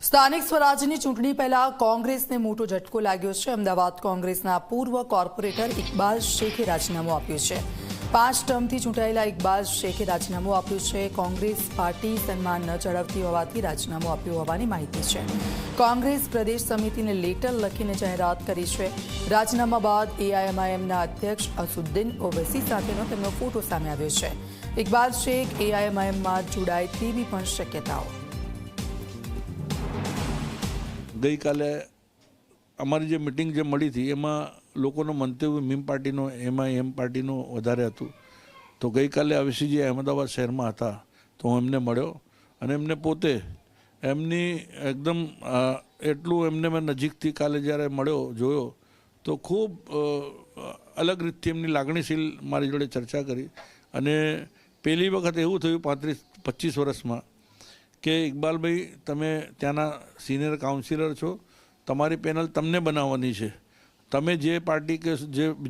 સ્થાનિક સ્વરાજની ચૂંટણી પહેલા કોંગ્રેસને મોટો ઝટકો લાગ્યો છે। અમદાવાદ કોંગ્રેસના પૂર્વ કોર્પોરેટર ઇકબાલ શેખે રાજીનામું આપ્યું છે। 5 ટર્મથી ચૂંટાયેલા ઇકબાલ શેખે રાજીનામું આપ્યું છે। કોંગ્રેસ પાર્ટી સન્માન ન જાળવતી હોવાથી રાજીનામું આપ્યું હોવાની માહિતી છે। કોંગ્રેસ પ્રદેશ સમિતિને લેટર લખીને જાહેરાત કરી છે। રાજીનામા બાદ એઆઈએમઆઈએમના અધ્યક્ષ અસુદ્દીન ઓવૈસી સાથેનો તેમનો ફોટો સામે આવ્યો છે। ઇકબાલ શેખ એઆઈએમઆઈએમમાં જોડાય તેવી પણ શક્યતાઓ। गई काले अमरी जो मीटिंग जो मળી थी एमां लोकोनो मंतव्य मीम पार्टीनो एमआईएम पार्टीनो वधारे हतुं। तो गई काले अविसीजी अहमदाबाद शहर में था तो हूँ एमने मळ्यो अने एमने पोते एमनी एकदम एटलू एमने मैं नजीकथी काले ज्यारे मळ्यो जोयो तो खूब अलग रीतथी एमनी लागणीशील मारी जोड़े चर्चा करी। अने पहली वखत एवुं थयुं 35-25 वर्षमां કે ઇકબાલભાઈ તમે ત્યાંના સિનિયર કાઉન્સિલર છો, તમારી પેનલ તમને બનાવવાની છે, તમે જે પાર્ટી કે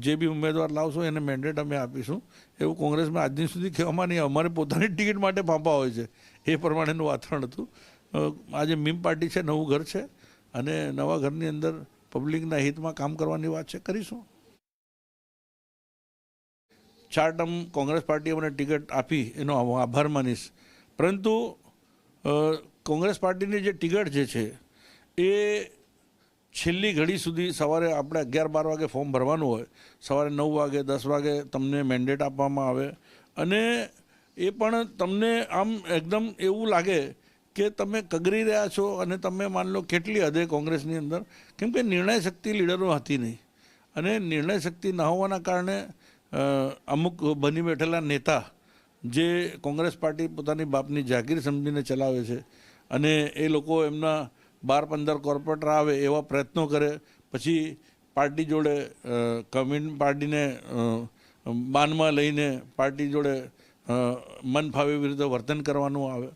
જે બી ઉમેદવાર લાવશો એને મેન્ડેટ અમે આપીશું એવું કોંગ્રેસમાં આજની સુધી કહેવામાં નહીં। અમારે પોતાની ટિકિટ માટે ફાંફા હોય છે એ પ્રમાણેનું વાતાવરણ હતું। આજે મીમ પાર્ટી છે, નવું ઘર છે અને નવા ઘરની અંદર પબ્લિકના હિતમાં કામ કરવાની વાત છે, કરીશું। 4 ટર્મ કોંગ્રેસ પાર્ટીએ મને ટિકિટ આપી એનો આભાર માનીશ, પરંતુ કોંગ્રેસ પાર્ટીની જે ટિકિટ જે છે એ છેલ્લી ઘડી સુધી સવારે આપણે 11-12 વાગે ફોર્મ ભરવાનું હોય, સવારે 9 વાગે 10 વાગે તમને મેન્ડેટ આપવામાં આવે અને એ પણ તમને આમ એકદમ એવું લાગે કે તમે કગરી રહ્યા છો અને તમે માન લો કેટલી હદે કોંગ્રેસની અંદર, કેમ કે નિર્ણય શક્તિ લીડરો હતી નહીં અને નિર્ણય શક્તિ ન હોવાના કારણે અમુક બની બેઠેલા નેતા જે કોંગ્રેસ પાર્ટી પોતાની બાપની જાગીર સમજીને ચલાવે છે અને એ લોકો એમના 12-15 કોર્પોરેટર આવે એવા પ્રયત્નો કરે, પછી પાર્ટી જોડે કમ્યુનિસ્ટ પાર્ટીને બાનમાં લઈને પાર્ટી જોડે મન ફાવે એવી રીતે વર્તન કરવાનું આવે।